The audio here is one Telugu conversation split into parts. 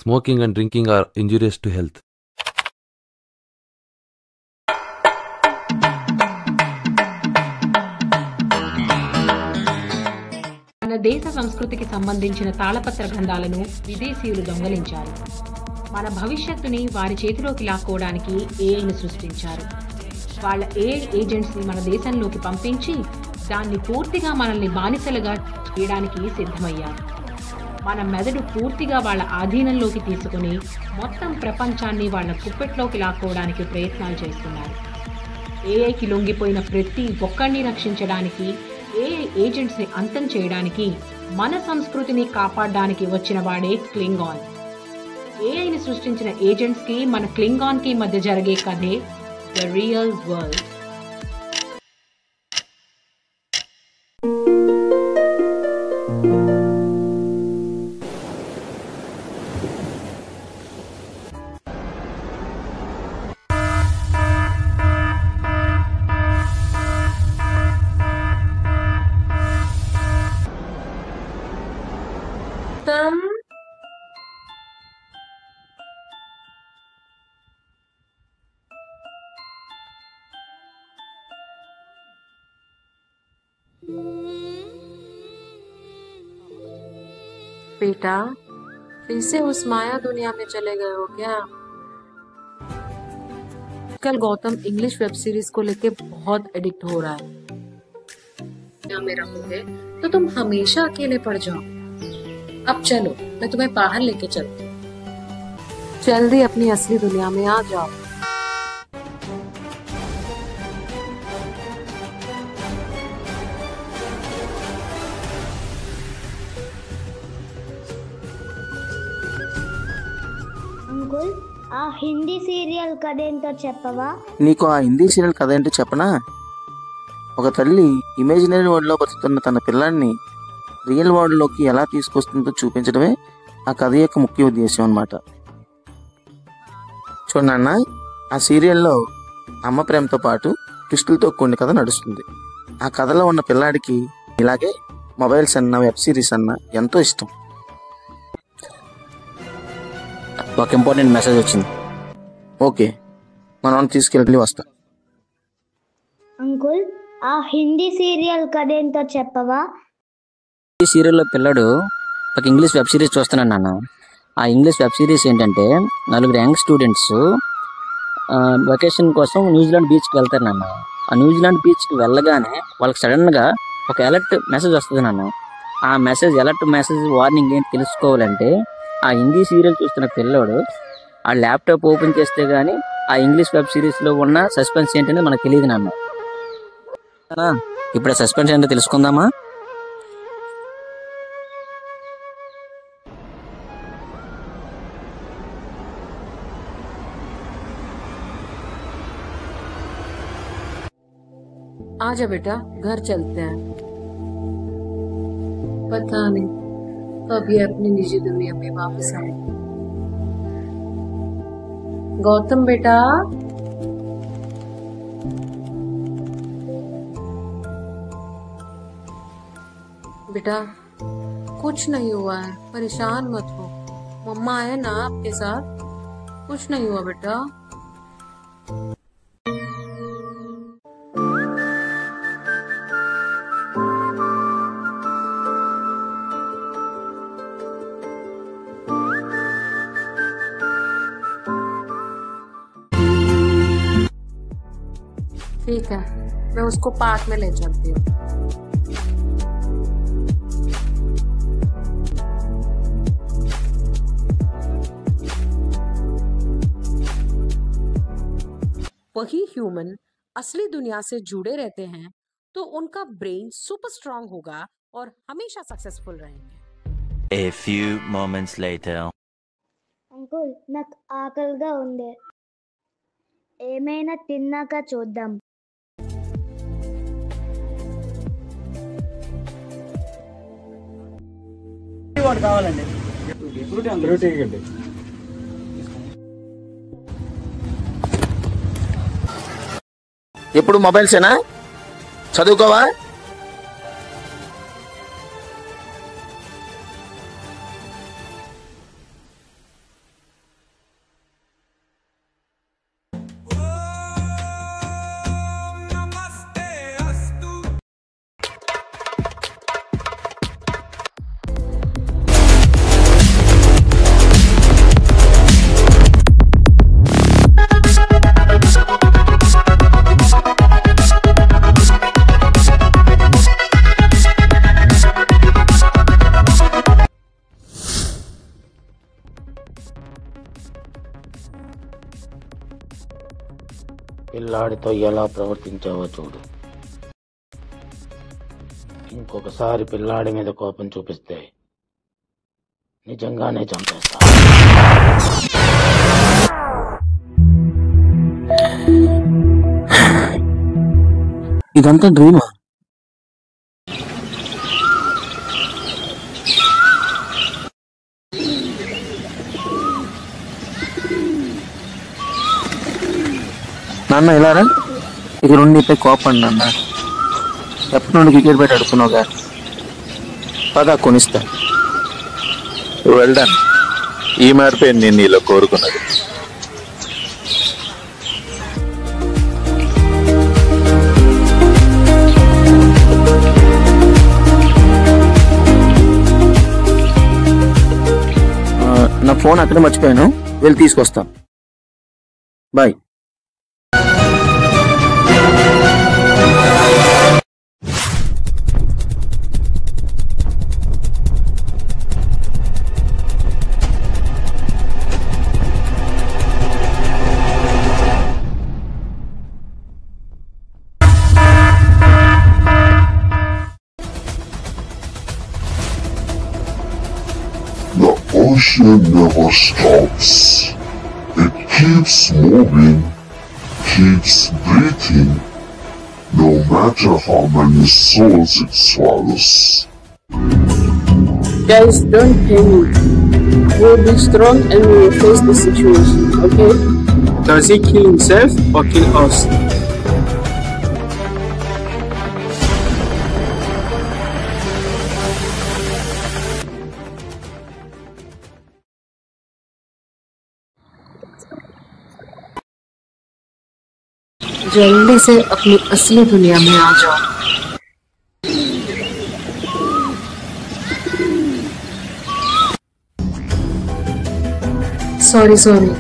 Smoking and drinking are injurious to health. మన దేశ సంస్కృతికి సంబంధించిన తాళపత్ర గ్రంథాలను విదేశీయులు దొంగలించారు. మన భవిష్యత్తుని వారి చేతిలోకి లాక్కోవడానికి ఏఐని సృష్టించారు. వాళ్ళ ఏఐ ఏజెంట్స్ని మన దేశంలోకి పంపించి దాన్ని పూర్తిగా మనల్ని బానిసలుగా చేయడానికి సిద్ధమయ్యారు. మన మెదడు పూర్తిగా వాళ్ళ ఆధీనంలోకి తీసుకుని మొత్తం ప్రపంచాన్ని వాళ్ళ కుప్పెట్లోకి లాక్కోవడానికి ప్రయత్నాలు చేస్తున్నారు. ఏఐకి లొంగిపోయిన ప్రతి ఒక్కరిని రక్షించడానికి, ఏఐ ఏజెంట్స్ని అంతం చేయడానికి, మన సంస్కృతిని కాపాడడానికి వచ్చిన వాడే క్లింగాన్. ఏఐని సృష్టించిన ఏజెంట్స్కి మన క్లింగాన్కి మధ్య జరిగే కథే ద రియల్ వరల్డ్. बेटा, फिर से उस माया दुनिया में चले गए हो क्या? कल गौतम इंग्लिश वेब सीरीज को लेके बहुत एडिक्ट हो रहा है। क्या मेरा होगे तो तुम हमेशा अकेले पड़ जाओ। अब चलो, मैं तुम्हें बाहर लेके चलती हूँ। जल्दी अपनी असली दुनिया में आ जाओ। అంకుల్, ఆ హిందీ సీరియల్ కథ ఏంటో చెప్పవా? నీకు ఆ హిందీ సీరియల్ కథ ఏంటో చెప్పనా? ఒక తల్లి ఇమేజినరీ వరల్డ్లో బతుకుతున్న తన పిల్లాన్ని రియల్ వరల్డ్లోకి ఎలా తీసుకొస్తుందో చూపించడమే ఆ కథ యొక్క ముఖ్య ఉద్దేశం అన్నమాట. చూడన్న, ఆ సీరియల్లో అమ్మ ప్రేమతో పాటు ట్విస్టులతో కూడిన కథ నడుస్తుంది. ఆ కథలో ఉన్న పిల్లాడికి ఇలాగే మొబైల్స్ అన్న, వెబ్ సిరీస్ అన్న ఎంతో ఇష్టం. ఒక ఇంపార్టెంట్ మెసేజ్ వచ్చింది. ఓకే, మనం తీసుకెళ్ళి వస్తా. అంకుల్, ఆ హిందీ సీరియల్ కథ ఏంటో చెప్పవా? ఈ సీరియల్లో పిల్లడు ఒక ఇంగ్లీష్ వెబ్ సిరీస్ చూస్తున్నాను నాన్న. ఆ ఇంగ్లీష్ వెబ్ సిరీస్ ఏంటంటే, 4 యంగ్ స్టూడెంట్స్ వెకేషన్ కోసం న్యూజిలాండ్ బీచ్కి వెళ్తారు నాన్న. ఆ న్యూజిలాండ్ బీచ్కి వెళ్ళగానే వాళ్ళకి సడన్గా ఒక అలర్ట్ మెసేజ్ వస్తుంది నాన్న. ఆ మెసేజ్, అలర్ట్ మెసేజ్, వార్నింగ్ ఏంటి తెలుసుకోవాలంటే, ఆ హిందీ సీరియల్ చూస్తున్న పిల్లోడు ఆ ల్యాప్టాప్ ఓపెన్ చేస్తే కానీ ఆ ఇంగ్లీష్ వెబ్ సిరీస్లో ఉన్న సస్పెన్స్ ఏంటనేది మనకు తెలియదు నాన్న. ఇప్పుడు సస్పెన్స్ ఏంటో తెలుసుకుందామా? आजा बेटा, घर चलते हैं। पता नहीं कब ये अपनी निजी दुनिया में वापस आए। गौतम बेटा, बेटा कुछ नहीं हुआ है, परेशान मत हो। मम्मा है ना आपके साथ, कुछ नहीं हुआ बेटा। ठीक है, मैं उसको पार्क में ले चलती हूँ। वही ह्यूमन असली दुनिया से जुड़े रहते हैं तो उनका ब्रेन सुपर स्ट्रांग होगा और हमेशा सक्सेसफुल रहेंगे। A few moments later. Uncle, నాకు ఆకలిగా ఉంది. ఏమైనా తిన్నాక చూద్దాం. కావాలండి. ఎప్పుడు మొబైల్సేనా? చదువుకోవా? పిల్లాడితో ఎలా ప్రవర్తించావో చూడు. ఇంకొకసారి పిల్లాడి మీద కోపం చూపిస్తే నిజంగానే చంపేస్తా. ఇదంతా డ్రీమా? నాన్న ఇలారా, ఇక నుండి నీపై కోపండి నాన్న. ఎప్పటి నుండి క్రికెట్ బ్యాట్ అడుగుతున్నావుగా, పదా కొనిస్తా. వెల్డన్, ఈ మార్పే నేను నీలో కోరుకున్నది. నా ఫోన్ అక్కడే మర్చిపోయాను, వెళ్ళి తీసుకొస్తాను. Bye. The ocean never stops. It keeps moving, keeps breathing, no matter how many souls it swallows. Guys, don't panic. We'll be strong and we will face the situation, okay? Does he kill himself or kill us? जल्दी से अपनी असली दुनिया में आ जाओ। Sorry sorry.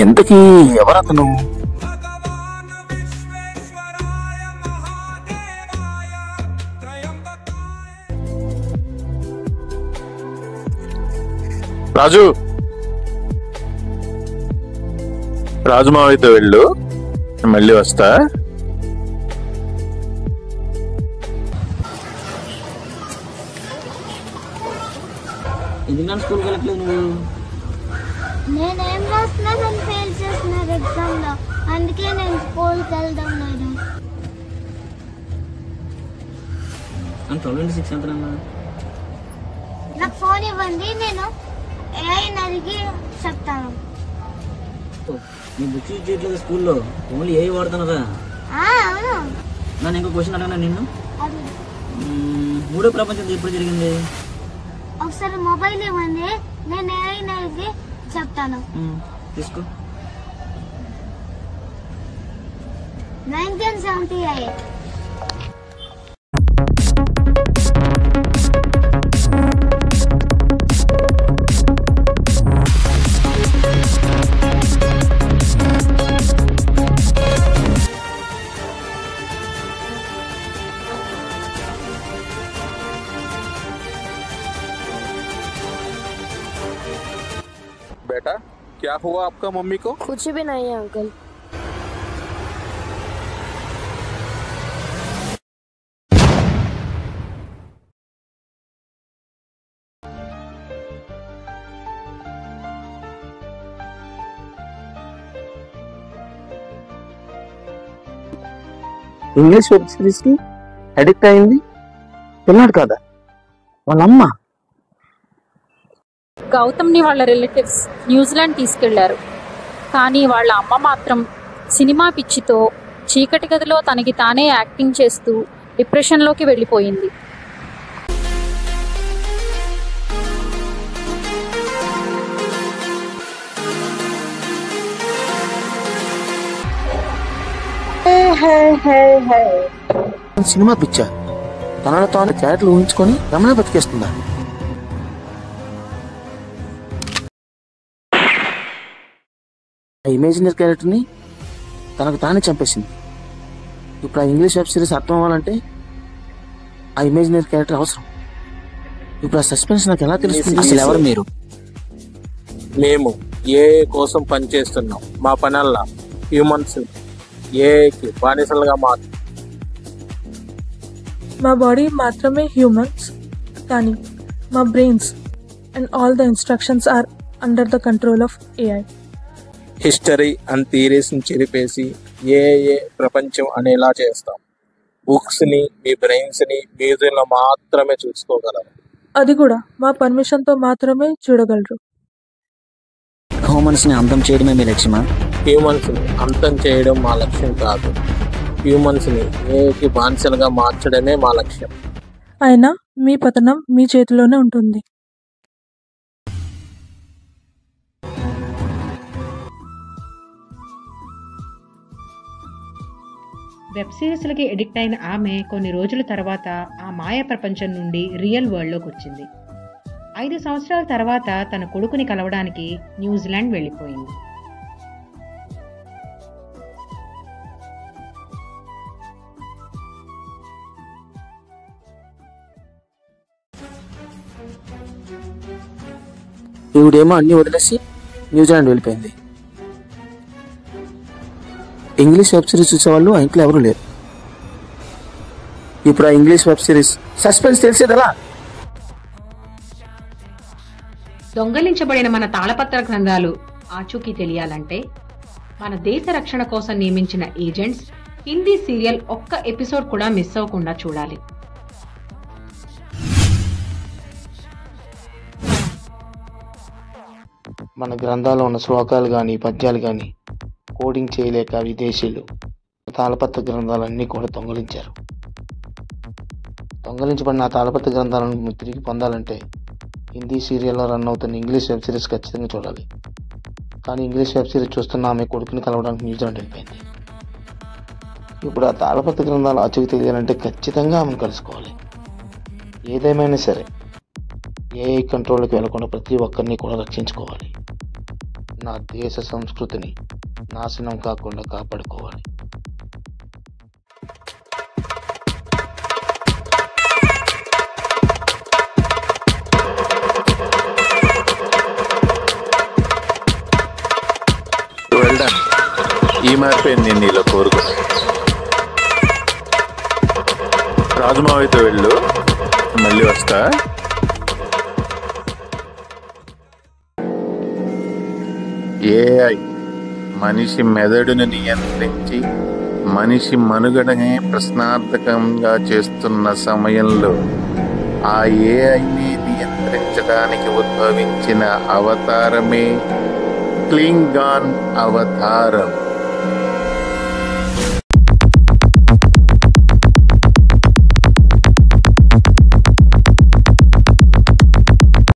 ఎంతకీ ఎవరతను? రాజు, రాజుమావితో వెళ్ళు, మళ్ళీ వస్తా. ఎందుకని స్కూల్కి వెళ్ళట్లేదు నువ్వు? నేనేం రాస్తున్నా నన్ను ఫెయిల్ చేస్తున్నారు ఎగ్జామ్ లో, అందుకే నేను స్కూల్కి వెళ్దాం లేదు. 12:26 ఎంతనమ్మా? నాకు ఫోన్ ఇవ్వండి, నేను ఏఐ అడిగి చెప్తాను. నీ బుక్స్ యూజ్ చేయట్లేదు స్కూల్లో, ఓన్లీ ఏఐ వాడుతున్నారా? అవును. నన్ను ఇంకో క్వశ్చన్ అడగనా నిన్ను? మూడో ప్రపంచం ఎప్పుడు జరిగింది? ఒకసారి మొబైల్ ఇవ్వండి, నేను ఏఐ అడిగి చెప్తాను. తీసుకో. 1978. बेटा, क्या हुआ आपका मम्मी को? कुछ भी नहीं है अंकल। ఇంగ్లీష్ వెబ్ సిరీస్ కి అడిక్ట్ అయింది పిల్లాడు కాదా, వాళ్ళమ్మ. గౌతమ్ని వాళ్ళ రిలేటివ్స్ న్యూజిలాండ్ తీసుకెళ్లారు. కానీ వాళ్ళ అమ్మ మాత్రం సినిమా పిచ్చితో చీకటి గదిలో తనకి తానే యాక్టింగ్ చేస్తూ డిప్రెషన్లోకి వెళ్ళిపోయింది. సినిమా పిచ్చా? తనలో తాను క్యారెక్టర్లు ఊహించుకొని రమణ బతికేస్తుందా? ఆ ఇమేజినరీ క్యారెక్టర్ని తనకు తానే చంపేసింది. ఇప్పుడు ఆ ఇంగ్లీష్ వెబ్ సిరీస్ అర్థం అవ్వాలంటే ఆ ఇమేజినరీ క్యారెక్టర్ అవసరం. ఇప్పుడు ఆ సస్పెన్స్ నాకు ఎలా తెలుస్తుంది? అసలు ఎవరు మీరు? మేము ఏఐ కోసం పనిచేస్తున్నాం. మా పనల్లా హ్యూమన్స్ ఏఐకి బానిసలుగా మా బాడీ మాత్రమే హ్యూమన్స్, కానీ మా brains and all the instructions are under the control of AI. History and థియరీస్ని చెరిపేసి ఏఐ ప్రపంచం అనేలా చేస్తాం. బుక్స్ని, మీ బ్రెయిన్స్ని మ్యూజియంలో మాత్రమే చూసుకోగలరు. అది కూడా మా పర్మిషన్తో మాత్రమే చూడగలరు. హ్యూమన్స్ని అంతం చేయడమే మీ లక్ష్యమా? హ్యూమన్స్ని అంతం చేయడం మా లక్ష్యం కాదు. హ్యూమన్స్ని ఏఐకి బానిసలుగా మార్చడమే మా లక్ష్యం. అయినా మీ పతనం మీ చేతిలోనే ఉంటుంది. వెబ్ సిరీస్లకి ఎడిక్ట్ అయిన ఆమె కొన్ని రోజుల తర్వాత ఆ మాయ ప్రపంచం నుండి రియల్ వరల్డ్లోకి వచ్చింది. 5 సంవత్సరాల తర్వాత తన కొడుకుని కలవడానికి న్యూజిలాండ్ వెళ్ళిపోయింది. ఈవిడేమో అన్ని వదిలేసి న్యూజిలాండ్ వెళ్ళిపోయింది. ఇంగ్లీష్ వెబ్ సిరీస్ చూసేవాళ్ళు ఆ ఇంట్లో ఎవరు లేరు. ఇప్పుడు ఆ ఇంగ్లీష్ వెబ్ సిరీస్ సస్పెన్స్ తెలిసేదలా? దొంగలించబడిన మన తాళపత్ర గ్రంథాలు ఆచూకీ తెలియాలంటే మన దేశ రక్షణ కోసం నియమించిన ఏజెంట్స్ హిందీ సీరియల్ ఒక్క ఎపిసోడ్ కూడా మిస్ అవ్వకుండా చూడాలి. మన గ్రంథాల్లో ఉన్న శ్లోకాలు కానీ పద్యాలు కానీ కోడింగ్ చేయలేక విదేశీయులు తాళపత్ర గ్రంథాలన్నీ కూడా దొంగలించారు. దొంగలించబడిన ఆ తాళపత్ర గ్రంథాలను తిరిగి పొందాలంటే హిందీ సీరియల్లో రన్ అవుతున్న ఇంగ్లీష్ వెబ్ సిరీస్ ఖచ్చితంగా చూడాలి. కానీ ఇంగ్లీష్ వెబ్ సిరీస్ చూస్తున్న ఆమె కొడుకుని కలవడానికి న్యూజిలాండ్ వెళ్ళిపోయింది. ఇప్పుడు ఆ తాళపత్ర గ్రంథాలు ఆచూకీ తెలియాలంటే ఖచ్చితంగా ఆమెను కలుసుకోవాలి. ఏదేమైనా సరే ఏఐ కంట్రోల్కి వెళ్లకుండా ప్రతి ఒక్కరిని కూడా రక్షించుకోవాలి. నా దేశ సంస్కృతిని నాశనం కాకుండా కాపాడుకోవాలి. వెల్డన్, ఈ మార్పే నేను నీలో కోరుకున్నా. రాజమావితో వెళ్ళు, మళ్ళీ వస్తా. ఏఐ మనిషి మెదడును నియంత్రించి మనిషి మనుగడనే ప్రశ్నార్థకంగా చేస్తున్న సమయంలో ఆ ఏఐని నియంత్రించడానికి ఉద్భవించిన అవతారమే క్లింగాన్ అవతారం.